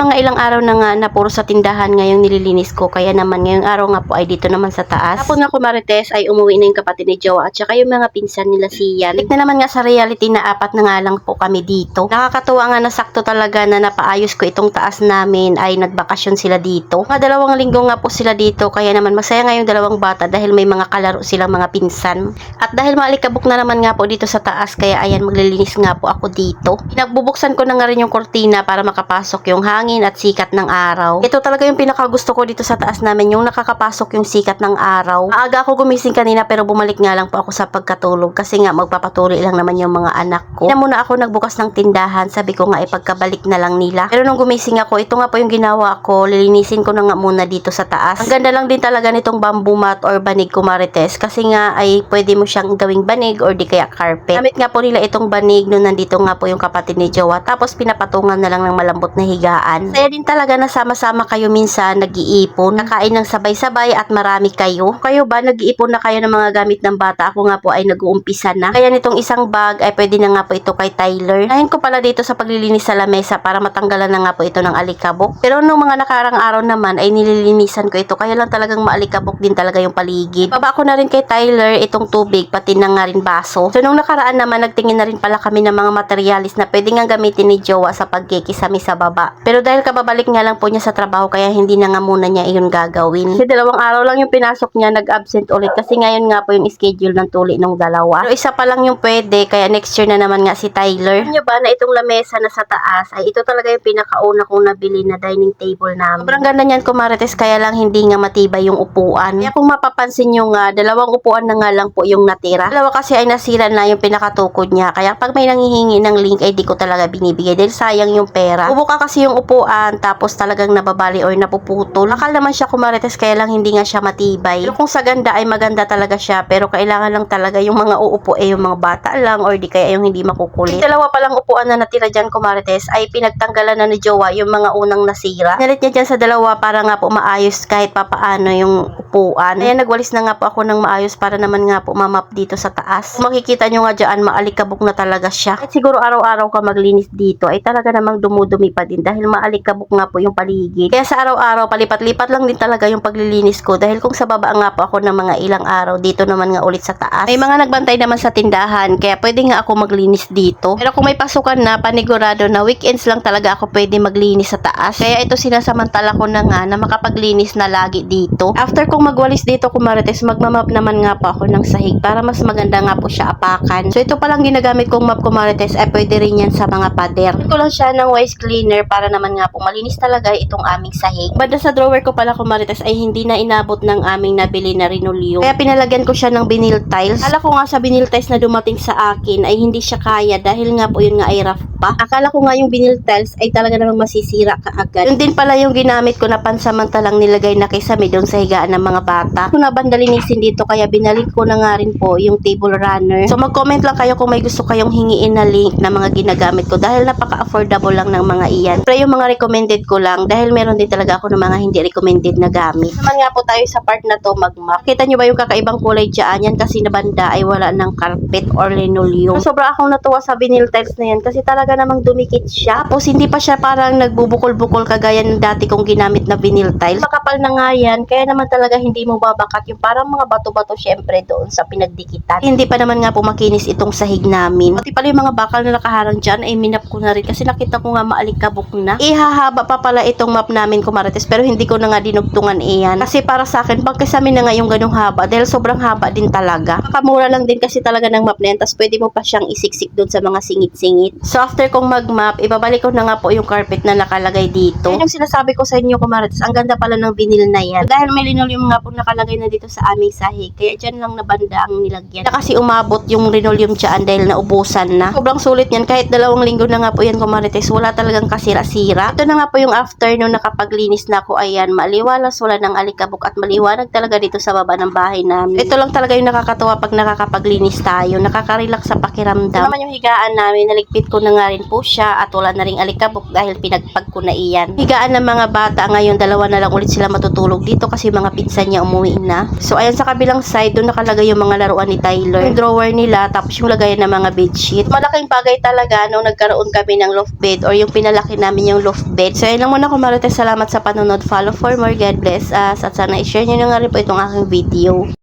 mga ilang araw na nga na puro sa tindahan ngayong nililinis ko, kaya naman ngayong araw nga po ay dito naman sa taas. Tapos nga kumarites ay umuwi na yung kapatid ni Jowa at saka yung mga pinsan nila si Yan. Balik na naman nga sa reality na apat na nga lang po kami dito. Nakakatuwa nga na sakto talaga na napaayos ko itong taas namin ay nagbakasyon sila dito. Mga 2 linggo nga po sila dito, kaya naman masaya nga yung 2 bata dahil may mga kalaro silang mga pinsan. At dahil maalikabok na naman nga po dito sa taas, kaya ayan maglilinis nga po ako dito. Pinagbubuksan ko na nga rin yung kortina para makapasok yung hangin at sikat ng araw. Ito talaga yung pinakagusto ko dito sa taas namin, yung nakakapasok yung sikat ng araw. Maaga ako gumising kanina pero bumalik nga lang po ako sa pagkatulog kasi nga magpapatuloy lang naman yung mga anak ko. Kaya muna ako nagbukas ng tindahan, sabi ko nga ipagkabalik na lang nila. Pero nung gumising ako, ito nga po yung ginawa ko, lilinisin ko na nga muna dito sa taas. Ang ganda lang din talaga nitong bamboo mat or banig kumarites kasi nga ay pwede mo siyang gawing banig or di kaya carpet. Gamit nga po nila itong banig nung nandito nga po yung kapatid ni Jowa, tapos pinapatungan na lang ng malambot na higaan. Kaya din talaga na sama-sama kayo minsan nag-iipon, nakain ng sabay-sabay at marami kayo. Kayo ba nag-iipon na kayo ng mga gamit ng bata? Ako nga po ay nag-uumpisa na. Kaya nitong isang bag ay pwede na nga po ito kay Tyler. Nahin ko pala dito sa paglilinis sa lamesa para matanggalan na nga po ito ng alikabok. Pero nung mga nakarang araw naman ay nililinisan ko ito, kaya lang talagang maalikabok din talaga yung paligid. Baba ko na rin kay Tyler itong tubig pati na nga rin baso. So nung nakaraan naman nagtingin na rin pala kami ng mga materialis na pwede nga gamitin ni Jowa sa pagkikisami sa baba. Pero dahil kababalik nga lang po niya sa trabaho, kaya hindi na nga muna niya iyon gagawin. Kasi 2 araw lang yung pinasok niya, nag-absent ulit kasi ngayon nga po yung schedule ng tuli ng 2. Pero isa pa lang yung pwede, kaya next year na naman nga si Tyler. Alam niyo ba na itong lamesa na sa taas ay ito talaga yung pinakauna kong nabili na dining table namin. Sobrang ganda niyan kumarites, kaya lang hindi nga matibay yung upuan. Kaya kung mapapansin nyo nga, 2 upuan na nga lang po yung natira. 2 kasi ay nasira na yung pinakatukod niya, kaya pag may nanghihingi ng link ay di ko talaga binibigay dahil sayang yung pera. Bubuka kasi yung upuan tapos talagang nababali or napuputol. Akal naman siya kumarites, kaya lang hindi nga siya matibay. Pero kung sa ganda ay maganda talaga siya, pero kailangan lang talaga yung mga uupo yung mga bata lang or di kaya yung hindi makukulit. 2 pa lang upuan na natira dyan kumarites ay pinagtanggalan na ni Jowa yung mga unang nasira. Nalit niya dyan sa 2 para nga po maayos kahit papaano yung upuan. Ayan, nagwalis na nga po ako ng maayos para naman nga po mamap dito sa taas. Kung makikita nyo nga dyan, maalikabok na talaga siya. At siguro araw-araw ka maglinis dito ay talaga namang dumudumi pa din dahil maalikabok nga po yung paligid. Kaya sa araw-araw, palipat-lipat lang din talaga yung paglilinis ko dahil kung sa baba nga po ako ng mga ilang araw, dito naman nga ulit sa taas. May mga nagbantay naman sa tindahan, kaya pwede nga ako maglinis dito. Pero kung may pasukan na, panigurado na weekends lang talaga ako pwede maglinis sa taas. Kaya ito sinasamantala ko na nga na makapaglinis na lagi dito. After kong magwalis dito kumarites, magmamap naman nga po ako ng sahig para mas maganda nga po siya apakan. So ito palang ginagamit kong map kumarites ay pwede rin yan sa mga pader. Ito lang siya ng waste cleaner para naman nga po malinis talaga itong aming sahig. Banda sa drawer ko pala kumarites ay hindi na inabot ng aming nabili na linoleum. Kaya pinalagyan ko siya ng vinyl tiles. Akala ko nga sa vinyl tiles na dumating sa akin ay hindi siya kaya dahil nga po yun nga ay rough pa. Akala ko nga yung vinyl tiles ay talaga namang masisira kaagad. Yun din pala yung ginamit ko na pansamantalang nilagay na kisame doon sa higaan ng mga bata. Kung nabandalinisin dito kaya binalik ko na nga rin po yung table runner. So mag-comment lang kayo kung may gusto kayong hingiin na link na mga ginagamit ko dahil napaka-affordable lang ng mga iyan. Pero yung mga recommended ko lang dahil meron din talaga ako ng mga hindi recommended na gamit. Naman nga po tayo sa part na to mag-map. Kita nyo ba yung kakaibang kulay dyan? Yan kasi na banda ay wala ng carpet or linoleum. So, sobra akong natuwa sa vinyl tiles na yan kasi talaga namang dumikit siya. Tapos hindi pa siya parang nagbubukol-bukol kagaya ng dati kong ginamit na vinyl tiles. Makapal na nga yan, kaya naman talaga hindi mo babakat yung parang mga bato-bato syempre doon sa pinagdikitan. Hindi pa naman nga po makinis itong sahig namin. Pati pala yung mga bakal na nakaharang dyan ay minap ko na rin kasi nakita ko nga maalikabok na. Ihahaba pa pala itong map namin kumarites pero hindi ko na nga dinugtungan iyan. Kasi para sa akin, pagkasami na nga yung ganung haba dahil sobrang haba din talaga. Makamura lang din kasi talaga ng map na yan, tapos pwede mo pa siyang isiksik doon sa mga singit-singit. So after kong mag-map, ibabalik ko na nga po yung carpet na nakalagay dito. Yan yung sinasabi ko sa inyo kumarites, ang ganda pala ng vinyl na yan. Dahil may linoleum nga po nakalagay na dito sa aming sahig, kaya dyan lang na banda ang nilagyan. Na kasi umabot yung linoleum dyan dahil naubusan na. Sobrang sulit yan, kahit 2 linggo na nga po yan kumarites, wala talagang kasira-sira. Ito na nga po yung afternoon nakapaglinis na ako, ayan, maliwalas, wala ng alikabok at maliwanag talaga dito sa baba ng bahay namin. Ito lang talaga yung nakakatawa pag nakakapaglinis tayo, nakaka-relax sa pakiramdam. Ito naman yung higaan namin, naligpit ko na nga rin po siya at wala na ring alikabok dahil pinagpag ko na iyan. Higaan ng mga bata ngayon, 2 na lang ulit sila matutulog dito kasi mga pinsan niya umuwi na. So ayan sa kabilang side, doon nakalagay yung mga laruan ni Tyler. Yung drawer nila, tapos yung lagayan ng mga bedsheet. Malaking bagay talaga nung nagkaroon kami ng loft bed or yung pinalaki namin yung loft soft bed. So, ayun lang muna ko Marites. Salamat sa panonood. Follow for more. God bless us. At sana i-share nyo na nga rin po itong aking video.